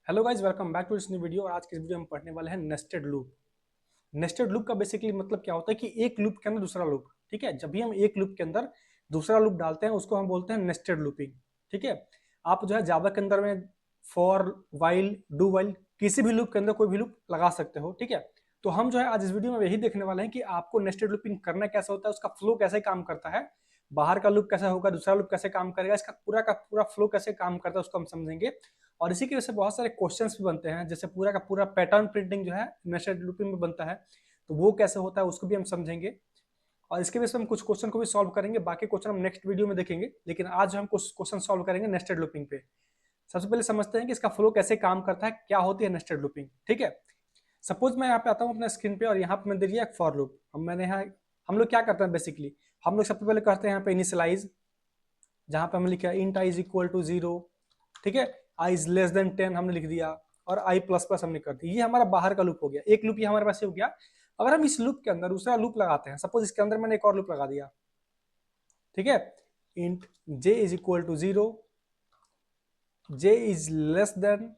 Hello guys, welcome back to this new video. और आज की इस वीडियो में पढ़ने वाले हैं नेस्टेड लूप। नेस्टेड लूप का बेसिकली मतलब क्या होता है कि एक लूप के अंदर दूसरा लूप। ठीक है, जब भी हम एक लूप के अंदर दूसरा लूप डालते हैं उसको हम बोलते हैं नेस्टेड लूपिंग। ठीक है, आप जो है जावा के अंदर में फॉर, वाइल, डू वाइल किसी भी लूप के अंदर कोई भी लूप लगा सकते हो। ठीक है, तो हम जो है आज इस वीडियो में यही देखने वाले हैं कि आपको नेस्टेड लूपिंग करना कैसे होता है, उसका फ्लो कैसे काम करता है, बाहर का लूप कैसे होगा, दूसरा लूप कैसे काम करेगा, इसका पूरा का पूरा फ्लो कैसे काम करता है उसको हम समझेंगे। और इसी की वजह से बहुत सारे क्वेश्चंस भी बनते हैं, जैसे पूरा का पूरा पैटर्न प्रिंटिंग जो है नेस्टेड लूपिंग में बनता है, तो वो कैसे होता है उसको भी हम समझेंगे। और इसके वजह से हम कुछ क्वेश्चन को भी सॉल्व करेंगे, बाकी क्वेश्चन हम नेक्स्ट वीडियो में देखेंगे, लेकिन आज हम कुछ क्वेश्चन सॉल्व करेंगे नेस्टेड लूपिंग पे। सबसे पहले समझते हैं कि इसका फ्लो कैसे काम करता है, क्या होती है नेस्टेड लूपिंग। ठीक है, सपोज मैं यहाँ पे आता हूँ अपने स्क्रीन पे और यहाँ पे मैं दे दिया एक फॉर लूप। मैंने यहाँ हम लोग क्या करते हैं बेसिकली, हम लोग सबसे पहले करते हैं यहाँ पे इनिशियलाइज, जहाँ पे हमने लिखा int i is equal to 0। ठीक है, आई इज लेस देन 10 हमने लिख दिया और आई प्लस प्लस हमने कर दी। ये हमारा बाहर का लूप हो गया, एक लूप ये हमारे पास हो गया। अगर हम इस लूप के अंदर दूसरा लूप लगाते हैं, सपोज इसके अंदर मैंने एक और लूप लगा दिया। ठीक है, int j is equal to 0, J is less than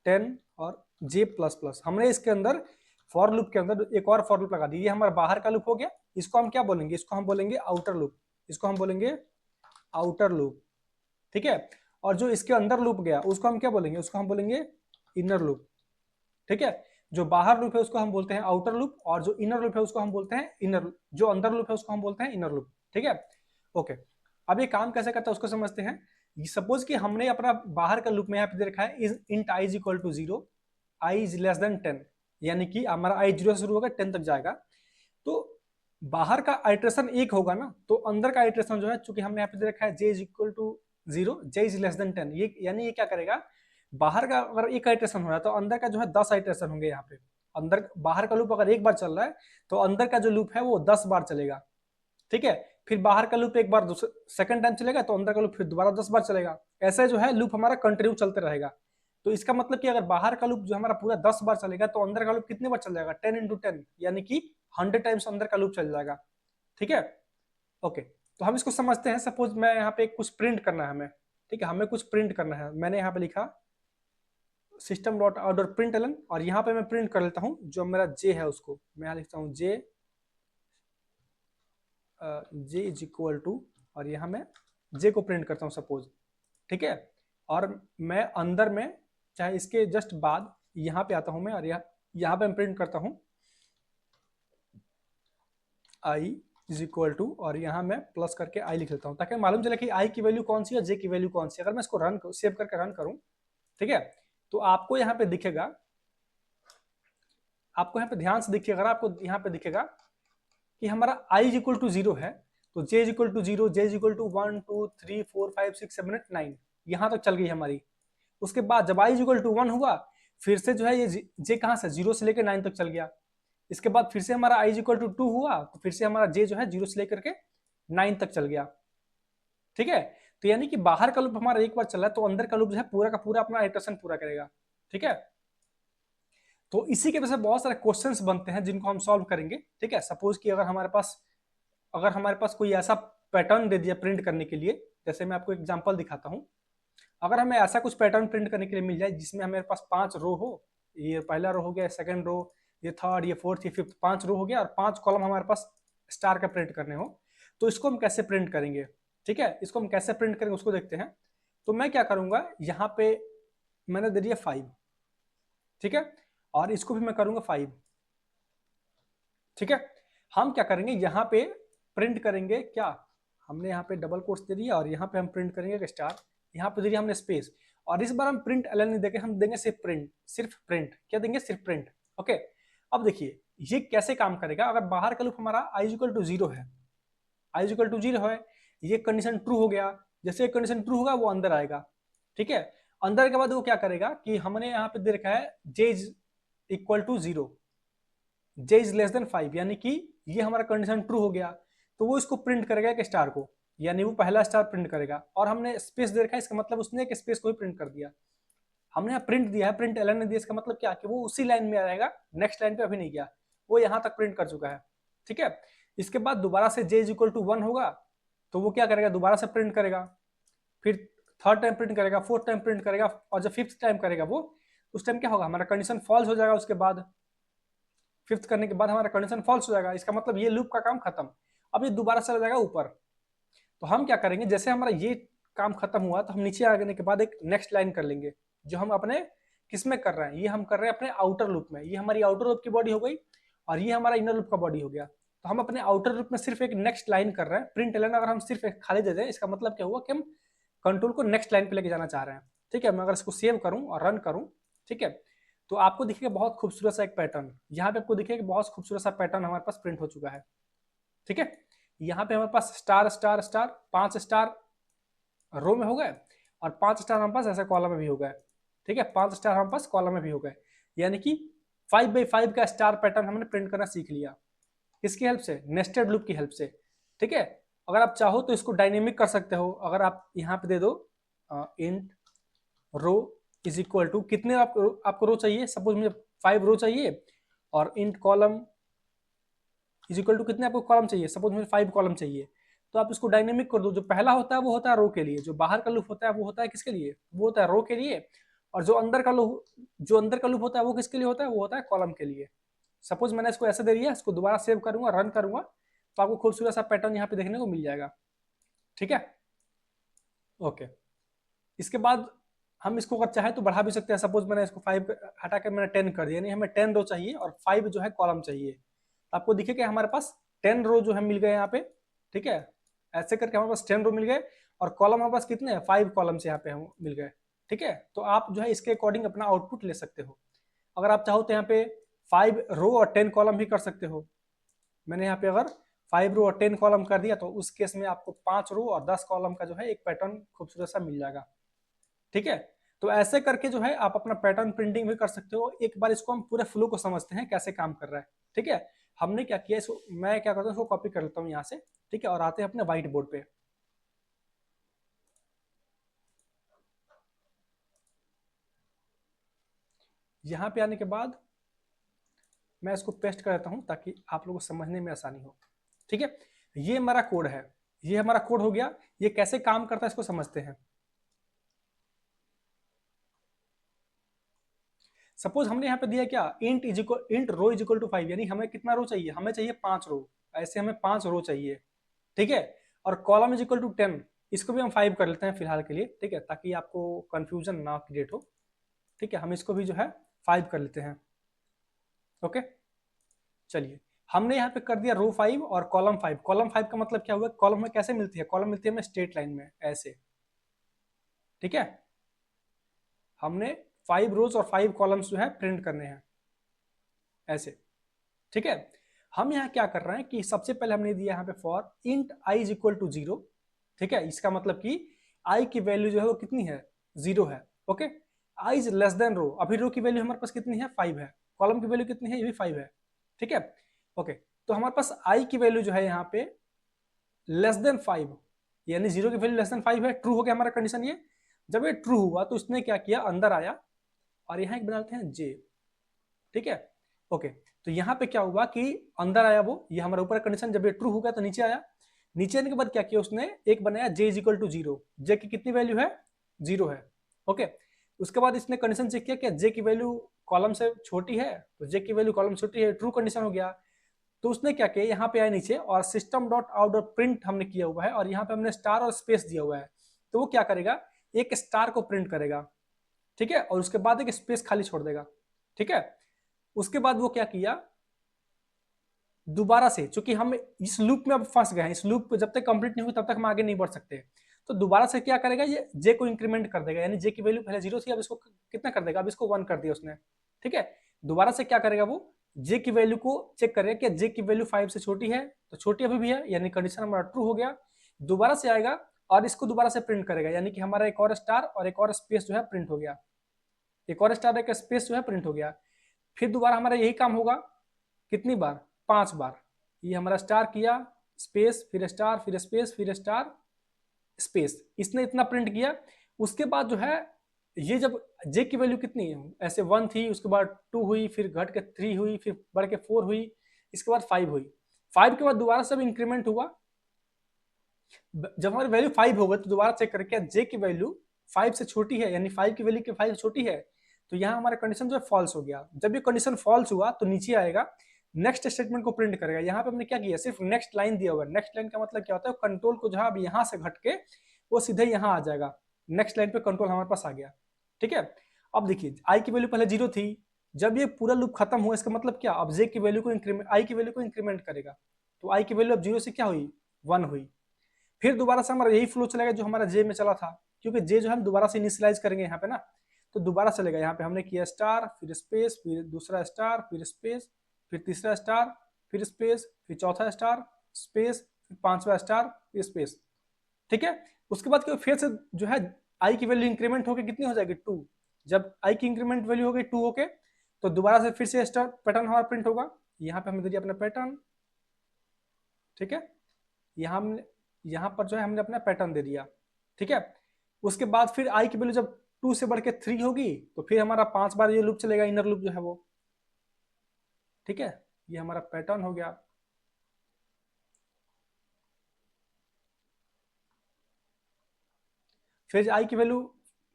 10 और जे प्लस प्लस। हमने इसके अंदर फॉर लूप के अंदर एक और फॉर लूप लगा दी, ये हमारा बाहर का लूप हो गया। इसको हम क्या बोलेंगे, इसको हम बोलेंगे आउटर लूप, इसको हम बोलेंगे आउटर लूप। ठीक है, और जो इसके अंदर लूप गया उसको हम क्या बोलेंगे, उसको हम बोलेंगे इनर लूप। ठीक है, जो बाहर लूप है उसको हम बोलते हैं आउटर लूप, और जो इनर लूप है उसको हम बोलते हैं इनर, जो अंदर लूप है उसको हम बोलते हैं इनर लूप। ठीक है, ओके। अब ये काम कैसे करता है उसको समझते हैं। सपोज कि हमने अपना बाहर का लूप में यहाँ पे दे रखा है int i is equal to 0, i is less than 10, यानी कि हमारा आई 0 से शुरू होगा 10 तक जाएगा। तो बाहर का आइट्रेशन एक होगा ना, तो अंदर का आइट्रेशन जो है, चूंकि हमने यहाँ पे दे रखा है J is equal to 0, J is less than 10, ये यानी ये क्या करेगा, बाहर का अगर एक आइट्रेशन हो रहा है तो अंदर का जो है 10 आइट्रेशन होंगे। यहाँ पे अंदर बाहर का लूप अगर एक बार चल रहा है तो अंदर का जो लूप है वो 10 बार चलेगा। ठीक है, फिर बाहर का लूप एक बार सेकंड टाइम चलेगा तो अंदर का लूप फिर दोबारा 10 बार चलेगा। ऐसे जो है लूप हमारा कंटिन्यू चलते रहेगा। तो इसका मतलब कि अगर बाहर का लूप जो हमारा पूरा 10 बार चलेगा तो अंदर का लूप कितने बार चल जाएगा, 10 इंटू 10, यानी कि 100 टाइम्स अंदर का लूप चल जाएगा। ठीक है, ओके। तो हम इसको समझते हैं। सपोज मैं यहाँ पे कुछ प्रिंट करना है हमें, ठीक है, हमें कुछ प्रिंट करना है। मैंने यहाँ पे लिखा system dot out dot println, और यहाँ पे मैं प्रिंट कर लेता हूँ जो मेरा जे है उसको मैं यहाँ लिखता हूँ जे, जे इज इक्वल टू, और यहाँ मैं जे को प्रिंट करता हूँ सपोज। ठीक है, और मैं अंदर में चाहे इसके जस्ट बाद यहाँ पे आता हूँ मैं, और यहाँ पे मैं प्रिंट करता हूँ आई इज इक्वल टू, और यहाँ मैं प्लस करके आई लिख लेता हूँ ताकि मालूम चले कि आई की वैल्यू कौन सी है और जे की वैल्यू कौन सी है। अगर मैं इसको रन सेव करके रन करूँ, ठीक है, तो आपको यहाँ पे दिखेगा, आपको यहाँ पे ध्यान से देखिए, अगर आपको यहाँ पे दिखेगा कि हमारा आई इज इक्वल टू 0 है, तो J is equal to 0, J is equal to 1 2 3 4 5 6 7 8 9, यहाँ तक चल गई हमारी। उसके बाद जब आई इज इक्वल टू 1 हुआ, फिर से जो है ये जे कहाँ से 0 से लेकर 9 तक चल गया। इसके बाद फिर से हमारा आई इज इक्वल टू 2 हुआ, तो फिर से हमारा जे जो है 0 से लेकर के 9 तक चल गया। ठीक है, तो यानी कि बाहर का लूप हमारा एक बार चला है तो अंदर का लूप जो है पूरा का पूरा अपना इटरेशन पूरा करेगा। ठीक है, तो इसी के वजह से बहुत सारे क्वेश्चंस बनते हैं जिनको हम सॉल्व करेंगे। ठीक है, सपोज कि अगर हमारे पास कोई ऐसा पैटर्न दे दिया प्रिंट करने के लिए, जैसे मैं आपको एग्जांपल दिखाता हूं। अगर हमें ऐसा कुछ पैटर्न प्रिंट करने के लिए मिल जाए जिसमें हमारे पास 5 रो हो, ये पहला रो हो गया, सेकंड रो, ये थर्ड, ये फोर्थ, ये फिफ्थ, 5 रो हो गया, और 5 कॉलम हमारे पास स्टार का प्रिंट करने हो, तो इसको हम कैसे प्रिंट करेंगे। ठीक है, इसको हम कैसे प्रिंट करेंगे उसको देखते हैं। तो मैं क्या करूंगा, यहाँ पे मैंने दे दिया 5, ठीक है, और इसको भी मैं करूंगा 5। ठीक है, हम क्या करेंगे, यहाँ पे प्रिंट करेंगे क्या, हमने यहाँ पे डबल कोट्स दे दिया और यहाँ पे हम प्रिंट करेंगे एक स्टार, यहाँ पे दे दिया हमने स्पेस, और इस बार हम प्रिंट एलन नहीं देंगे, हम देंगे सिर्फ प्रिंट, सिर्फ प्रिंट। क्या देंगे, सिर्फ प्रिंट। ओके, अब देखिए ये कैसे काम करेगा। अगर बाहर का लूप हमारा आई इक्वल टू 0 है, आई इक्वल टू 0 है, ये कंडीशन ट्रू हो गया, जैसे कंडीशन ट्रू होगा वो अंदर आएगा। ठीक है, अंदर के बाद वो क्या करेगा कि हमने यहाँ पे दे रखा है J is equal to 0, J is less than 5, यानी कि ये हमारा कंडीशन ट्रू हो गया, तो वो इसको प्रिंट करेगा एक स्टार को, यानी वो पहला स्टार प्रिंट करेगा। और हमने स्पेस दे रखा है, इसका मतलब उसने एक स्पेस को ही प्रिंट कर दिया। हमने यहाँ प्रिंट दिया है, प्रिंट एलन ने दिया, इसका मतलब क्या कि वो उसी लाइन में आएगा, नेक्स्ट लाइन पे अभी नहीं गया, वो यहाँ तक प्रिंट कर चुका है। ठीक है, इसके बाद दोबारा से जे इज इक्वल टू 1 होगा, तो वो क्या करेगा, दोबारा से प्रिंट करेगा, फिर थर्ड टाइम प्रिंट करेगा, फोर्थ टाइम प्रिंट करेगा, और जब फिफ्थ टाइम करेगा वो, उस टाइम क्या होगा, हमारा कंडीशन फॉल्स हो जाएगा। उसके बाद फिफ्थ करने के बाद हमारा कंडीशन फॉल्स हो जाएगा, इसका मतलब ये लूप का काम खत्म। अब ये दोबारा चला जाएगा ऊपर। तो हम क्या करेंगे, जैसे हमारा ये काम खत्म हुआ तो हम नीचे आने के बाद एक नेक्स्ट लाइन कर लेंगे, जो हम अपने किस में कर रहे हैं, ये हम कर रहे हैं अपने आउटर लूप में। ये हमारी आउटर लूप की बॉडी हो गई और ये हमारा इनर लूप का बॉडी हो गया। तो हम अपने आउटर लूप में सिर्फ एक नेक्स्ट लाइन कर रहे हैं। प्रिंट एलन अगर हम सिर्फ एक खाली दे दें, इसका मतलब क्या हुआ कि हम कंट्रोल को नेक्स्ट लाइन पे लेके जाना चाह रहे हैं। ठीक है, मैं अगर इसको सेव करूं और रन करूं, ठीक है, तो आपको दिखेगा बहुत खूबसूरत सा एक पैटर्न। यहाँ पे आपको दिखेगा बहुत खूबसूरत सा पैटर्न हमारे पास प्रिंट हो चुका है। ठीक है, यहाँ पे हमारे पास स्टार स्टार स्टार 5 स्टार रो में हो गए और 5 स्टार हमारे पास ऐसे कॉलम में भी हो गए। ठीक है, 5 स्टार हमारे पास कॉलम में भी हो गए, यानी कि 5x5 का स्टार पैटर्न हमने प्रिंट करना सीख लिया। किसकी हेल्प से, नेस्टेड लूप की हेल्प से। ठीक है, अगर आप चाहो तो इसको डायनेमिक कर सकते हो। अगर आप यहाँ पे दे दो int row is equal to कितने आपको रो चाहिए, सपोज मुझे 5 रो चाहिए, और int column is equal to कितने आपको कॉलम चाहिए, सपोज मुझे 5 कॉलम चाहिए। तो आप इसको डायनेमिक कर दो। जो पहला होता है वो होता है रो के लिए, जो बाहर का लूप होता है वो होता है किसके लिए, वो होता है रो के लिए, और जो अंदर का लूप होता है वो किसके लिए होता है, वो होता है कॉलम के लिए। सपोज मैंने इसको ऐसे दे दिया, इसको दोबारा सेव करूंगा, रन करूंगा, तो आपको खूबसूरत सा पैटर्न यहाँ पे देखने को मिल जाएगा। ठीक है, ओके। इसके बाद हम इसको अगर चाहे तो बढ़ा भी सकते हैं। सपोज मैंने इसको 5 हटा के मैंने 10 कर दिया, यानी हमें 10 रो चाहिए और 5 जो है कॉलम चाहिए। तो आपको दिखेगा हमारे पास 10 रो जो है मिल गए यहाँ पे। ठीक है, ऐसे करके हमारे पास 10 रो मिल गए और कॉलम हमारे पास कितने हैं, 5 कॉलम्स यहाँ पे हम मिल गए। ठीक है, तो आप जो है इसके अकॉर्डिंग अपना आउटपुट ले सकते हो। अगर आप चाहो तो यहाँ पे 5 रो और 10 कॉलम भी कर सकते हो। मैंने यहाँ पे अगर 5 रो और 10 कॉलम कर दिया तो उस केस में आपको 5 रो और 10 कॉलम का जो है एक पैटर्न खूबसूरत सा मिल जाएगा। ठीक है, तो ऐसे करके जो है आप अपना पैटर्न प्रिंटिंग भी कर सकते हो। एक बार इसको हम पूरे फ्लो को समझते हैं कैसे काम कर रहा है। ठीक है, हमने क्या किया, इसको मैं क्या करता हूँ, इसको कॉपी कर लेता हूँ यहाँ से। ठीक है, और आते हैं अपने व्हाइट बोर्ड पे। यहाँ पे आने के बाद मैं इसको पेस्ट कर देता हूँ ताकि आप लोगों को समझने में आसानी हो। ठीक है, ये हमारा कोड है, ये हमारा कोड हो गया। ये कैसे काम करता है इसको समझते हैं। सपोज हमने यहाँ पे दिया क्या, int row is equal to 5, यानी हमें कितना रो चाहिए, हमें चाहिए 5 रो। ऐसे हमें 5 रो चाहिए। ठीक है, और कॉलम इज इक्वल टू 10, इसको भी हम 5 कर लेते हैं फिलहाल के लिए। ठीक है, ताकि आपको कंफ्यूजन ना क्रिएट हो। ठीक है, हम इसको भी जो है 5 कर लेते हैं। ओके, चलिए हमने यहाँ पे कर दिया रो 5 और कॉलम 5। कॉलम 5 का मतलब क्या हुआ, कॉलम में कैसे मिलती है, कॉलम मिलती है हमें स्ट्रेट लाइन में ऐसे। ठीक है, हमने 5 रोज और 5 कॉलम्स जो है प्रिंट करने हैं ऐसे। ठीक है, हम यहाँ क्या कर रहे हैं कि सबसे पहले हमने दिया यहाँ पे for int i is equal to 0। ठीक है, इसका मतलब कि आई की वैल्यू जो है वो कितनी है, 0 है। Okay, I is less than row, अभी रो की वैल्यू हमारे पास कितनी है, 5 है। कॉलम की वैल्यू कितनी है, ये भी 5 है। ठीक है, ओके, तो हमारे पास आई की वैल्यू जो है यहाँ पे लेस देन 5, यानी 0 की वैल्यू लेस देन 5 है। ट्रू हो गया हमारा कंडीशन ये। जब ये ट्रू हुआ तो उसने क्या किया, अंदर आया और यहाँ एक बनाते हैं जे। ठीक है, ओके, तो यहाँ पे क्या हुआ कि अंदर आया वो, ये हमारा ऊपर कंडीशन, जब ये ट्रू हो गया तो नीचे आया। नीचे आने के बाद क्या किया उसने, एक बनाया जे इज इक्वल टू 0। जे की कितनी वैल्यू है, 0 है। ओके, उसके बाद इसने कंडीशन चेक किया कि जे की वैल्यू कॉलम से छोटी है, तो जे की वैल्यू कॉलम छोटी है, ट्रू कंडीशन हो गया। तो उसने क्या किया, यहाँ पे आया नीचे और system dot out dot print हमने किया हुआ है और यहाँ पे हमने स्टार और स्पेस दिया हुआ है। तो वो क्या करेगा, एक स्टार को प्रिंट करेगा। ठीक है, और उसके बाद एक स्पेस खाली छोड़ देगा। ठीक है, उसके बाद वो क्या किया, दोबारा से, चूंकि हम इस लूप में अब फंस गए हैं, इस लूप जब तक कंप्लीट नहीं हुई तब तक हम आगे नहीं बढ़ सकते। तो दोबारा से क्या करेगा, ये जे को इंक्रीमेंट कर देगा, यानी जे की वैल्यू पहले 0 थी, अब इसको कितना कर देगा, अब इसको 1 कर दिया उसने। ठीक है, दोबारा से क्या करेगा, वो जे की वैल्यू को चेक करेगा कि जे की वैल्यू 5 से छोटी है, तो छोटी अभी भी है, यानी कंडीशन हमारा ट्रू हो गया। दोबारा से आएगा और इसको दोबारा से प्रिंट करेगा, यानी कि हमारा एक और स्टार और एक और स्पेस जो है प्रिंट हो गया। एक और स्टार एक स्पेस जो है प्रिंट हो गया। फिर दोबारा हमारा यही काम होगा, कितनी बार, 5 बार। ये हमारा स्टार किया, स्पेस, फिर स्टार, फिर स्पेस, फिर स्टार, स्पेस, इसने इतना प्रिंट किया। उसके बाद जो है ये जब जे की वैल्यू कितनी है, ऐसे 1 थी, उसके बाद 2 हुई, फिर घट के 3 हुई, फिर बढ़ के 4 हुई, इसके बाद 5 हुई। 5 के बाद दोबारा सब इंक्रीमेंट हुआ। जब हमारी वैल्यू 5 हो गई तो दोबारा चेक करके जे की वैल्यू 5 से छोटी है, यानी 5 की वैल्यू 5 छोटी है, तो यहाँ हमारा कंडीशन जो है फॉल्स हो गया। जब ये कंडीशन फॉल्स हुआ तो नीचे आएगा, नेक्स्ट स्टेटमेंट को प्रिंट करेगा। यहाँ पे हमने क्या किया, सिर्फ नेक्स्ट लाइन दिया हुआ है। नेक्स्ट लाइन का मतलब क्या होता है, कंट्रोल को जो है अब यहाँ से घट के वो सीधे यहाँ आ जाएगा, नेक्स्ट लाइन पे कंट्रोल हमारे पास आ गया। ठीक है, अब देखिए आई की वैल्यू पहले 0 थी, जब ये पूरा लूप खत्म हुआ इसका मतलब क्या, अब जे की वैल्यू को इंक्रीमेंट, आई की वैल्यू को इंक्रीमेंट करेगा, तो आई की वैल्यू अब 0 से क्या हुई, 1 हुई। फिर दोबारा से हमारा यही फ्लो चलेगा जो हमारा जे में चला था, क्योंकि जे जो हम दोबारा से इनिशियलाइज करेंगे यहाँ पे ना, तो दोबारा चलेगा। यहाँ पे हमने किया स्टार, फिर स्पेस, फिर दूसरा स्टार, फिर स्पेस, फिर तीसरा स्टार, फिर स्पेस, फिर चौथा स्टार, स्पेस, फिर पांचवा स्टार, फिर स्पेस। ठीक है, उसके बाद फिर से जो है आई की वैल्यू इंक्रीमेंट होकर कितनी हो जाएगी, 2। जब आई की इंक्रीमेंट वैल्यू हो गई 2 होके, तो दोबारा से फिर से स्टार पैटर्न हमारा प्रिंट होगा। यहाँ पे हमने दे दिया अपना पैटर्न। ठीक है, यहाँ पर जो है हमने अपना पैटर्न दे दिया। ठीक है, उसके बाद फिर आई की वैल्यू जब 2 से बढ़ के 3 होगी, तो फिर हमारा 5 बार ये लूप चलेगा, इनर लूप जो है वो। ठीक है, ये हमारा पैटर्न हो गया। फिर आई की वैल्यू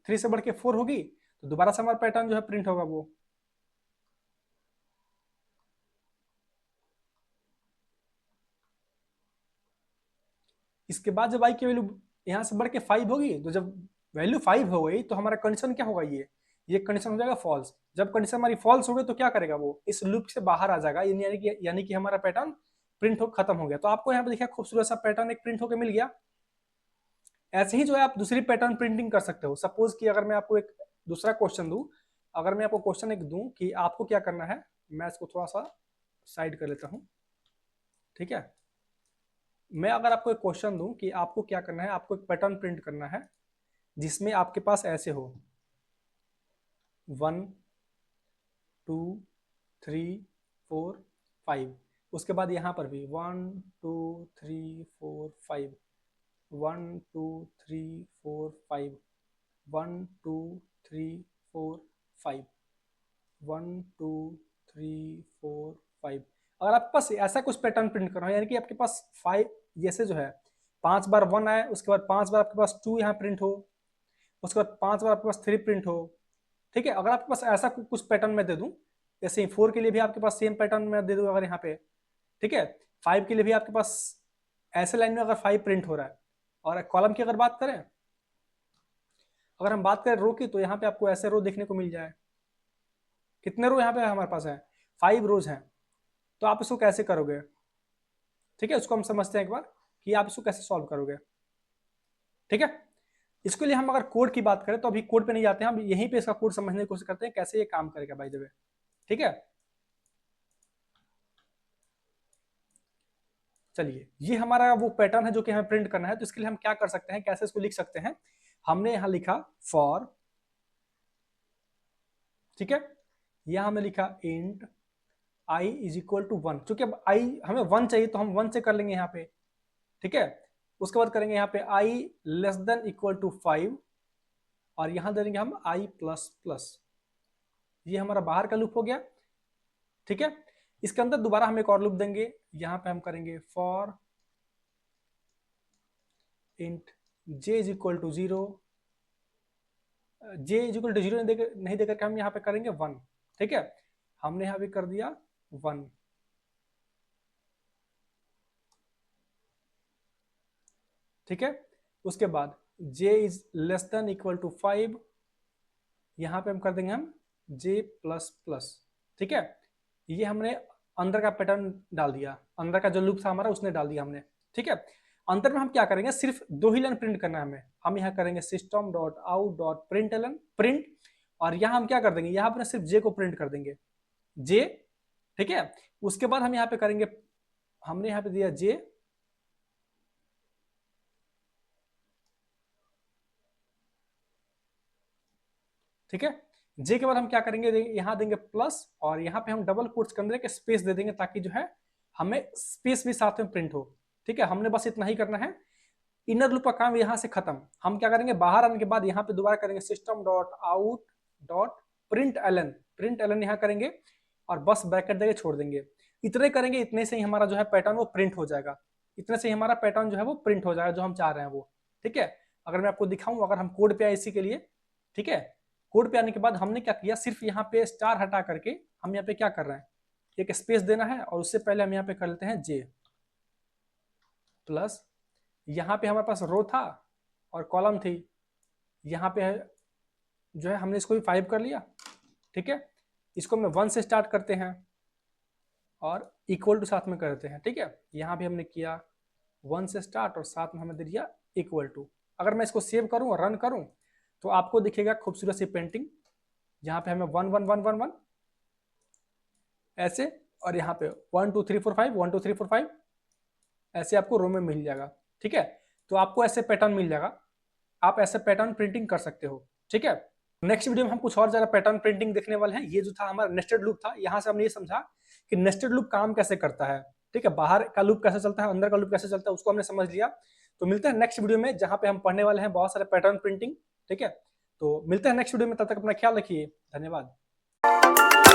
3 से बढ़ के 4 होगी, तो दोबारा से हमारा पैटर्न जो है प्रिंट होगा वो। इसके बाद जब आई की वैल्यू यहाँ से बढ़ के 5 होगी, तो जब वैल्यू 5 हो गई तो हमारा कंडीशन क्या होगा, ये कंडीशन हो जाएगा फॉल्स। जब कंडीशन हमारी फॉल्स हो गई तो क्या करेगा वो, इस लूप से बाहर आ जाएगा, यानी कि हमारा पैटर्न प्रिंट हो खत्म हो गया। तो आपको यहाँ पे देखिए खूबसूरत सा पैटर्न एक प्रिंट होकर मिल गया। ऐसे ही जो है आप दूसरी पैटर्न प्रिंटिंग कर सकते हो। सपोज कि अगर मैं आपको एक दूसरा क्वेश्चन दूं, अगर मैं आपको क्वेश्चन एक दूं कि आपको क्या करना है, मैं इसको थोड़ा सा साइड कर लेता हूं। ठीक है, मैं अगर आपको एक क्वेश्चन दूं कि आपको क्या करना है, आपको एक पैटर्न प्रिंट करना है जिसमें आपके पास ऐसे हो 1 2 3 4 5, उसके बाद यहाँ पर भी 1 2 3 4 5, 1 2 3 4 5, 1 2 3 4 5, 1 2 3 4 5। अगर आपके पास ऐसा कुछ पैटर्न प्रिंट करना है, यानी कि आपके पास 5 जैसे जो है 5 बार 1 आए, उसके बाद 5 बार आपके पास 2 यहाँ प्रिंट हो, उसके बाद 5 बार आपके पास 3 प्रिंट हो। ठीक है, अगर आपके पास ऐसा कुछ पैटर्न मैं दे दूं, जैसे 4 के लिए भी आपके पास सेम पैटर्न मैं दे दूं अगर यहाँ पे। ठीक है, 5 के लिए भी आपके पास ऐसे लाइन में अगर 5 प्रिंट हो रहा है। और कॉलम की अगर बात करें, अगर हम बात करें रो की, तो यहाँ पे आपको ऐसे रो देखने को मिल जाए। कितने रो यहाँ पे हमारे पास है, 5 रोज हैं। तो आप इसको कैसे करोगे, ठीक है, उसको हम समझते हैं एक बार कि आप इसको कैसे सॉल्व करोगे। ठीक है, इसके लिए हम अगर कोड की बात करें तो अभी कोड पे नहीं जाते हैं, हम यहीं पे इसका कोड समझने की कोशिश करते हैं कैसे ये काम करेगा बाय द वे। ठीक है, चलिए, ये हमारा वो पैटर्न है जो कि हमें प्रिंट करना है। तो इसके लिए हम क्या कर सकते हैं, कैसे इसको लिख सकते हैं, हमने यहाँ लिखा फॉर, ठीक है, यहाँ हमने लिखा int i is equal to 1। चूंकि अब आई हमें 1 चाहिए तो हम 1 से कर लेंगे यहाँ पे। ठीक है, उसके बाद करेंगे यहाँ पे आई लेस देन इक्वल टू 5, और यहाँ दे देंगे हम आई प्लस प्लस। ये हमारा बाहर का लूप हो गया। ठीक है, इसके अंदर दोबारा हम एक और लूप देंगे, यहाँ पे हम करेंगे for int j is equal to 0, J is equal to 0 नहीं देकर के हम यहाँ पे करेंगे 1। ठीक है, हमने यहाँ पे कर दिया 1। ठीक है, उसके बाद j is less than equal to 5, यहाँ पे हम कर देंगे हम j प्लस प्लस। ठीक है, ये हमने अंदर का पैटर्न डाल दिया, अंदर का जो लूप था हमारा उसने डाल दिया हमने। ठीक है, अंदर में हम क्या करेंगे, सिर्फ 2 ही लाइन प्रिंट करना है हमें। हम यहाँ करेंगे system dot out dot print, और यहाँ हम क्या कर देंगे, यहाँ पर सिर्फ j को प्रिंट कर देंगे, j। ठीक है, उसके बाद हम यहाँ पे करेंगे, हमने यहाँ पे दिया j, ठीक है, जे के बाद हम क्या करेंगे, यहाँ देंगे प्लस, और यहाँ पे हम डबल कोट्स के अंदर एक स्पेस दे देंगे ताकि जो है हमें स्पेस भी साथ में प्रिंट हो। ठीक है, हमने बस इतना ही करना है। इनर लूप का काम यहाँ से खत्म। हम क्या करेंगे, बाहर आने के बाद यहाँ पे दोबारा करेंगे system dot out dot println यहाँ करेंगे, और बस ब्रैकेट देके छोड़ देंगे। इतने करेंगे, इतने से ही हमारा जो है पैटर्न वो प्रिंट हो जाएगा। इतने से ही हमारा पैटर्न जो है वो प्रिंट हो जाएगा जो हम चाह रहे हैं वो। ठीक है, अगर मैं आपको दिखाऊं, अगर हम कोड पे आए इसी के लिए, ठीक है, कोड पे आने के बाद हमने क्या किया, सिर्फ यहाँ पे स्टार हटा करके हम यहाँ पे क्या कर रहे हैं, एक स्पेस देना है और उससे पहले हम यहाँ पे कर लेते हैं जे प्लस, यहाँ पे हमारे पास रो था और कॉलम थी, यहाँ पे है जो है हमने इसको भी 5 कर लिया, ठीक है। इसको हम 1 से स्टार्ट करते हैं और इक्वल टू साथ में करते हैं, ठीक है। यहाँ भी हमने किया 1 से स्टार्ट और साथ में हमने दे दिया इक्वल टू। अगर मैं इसको सेव करूँ और रन करूँ तो आपको दिखेगा खूबसूरत सी पेंटिंग, जहाँ पे हमें 1 1 1 1 1 ऐसे, और यहाँ पे 1 2 3 4 5 1 2 3 4 5 ऐसे आपको रो में मिल जाएगा, ठीक है। तो आपको ऐसे पैटर्न मिल जाएगा, आप ऐसे पैटर्न प्रिंटिंग कर सकते हो, ठीक है। नेक्स्ट वीडियो में हम कुछ और ज्यादा पैटर्न प्रिंटिंग देखने वाले हैं। ये जो था हमारा नेस्टेड लूप था, यहाँ से हमने ये समझा कि नेस्टेड लूप काम कैसे करता है, ठीक है। बाहर का लूप कैसे चलता है, अंदर का लूप कैसे चलता है, उसको हमने समझ लिया। तो मिलते हैं नेक्स्ट वीडियो में, जहाँ पे हम पढ़ने वाले हैं बहुत सारे पैटर्न प्रिंटिंग, ठीक है। तो मिलते हैं नेक्स्ट वीडियो में, तब तक अपना ख्याल रखिए, धन्यवाद।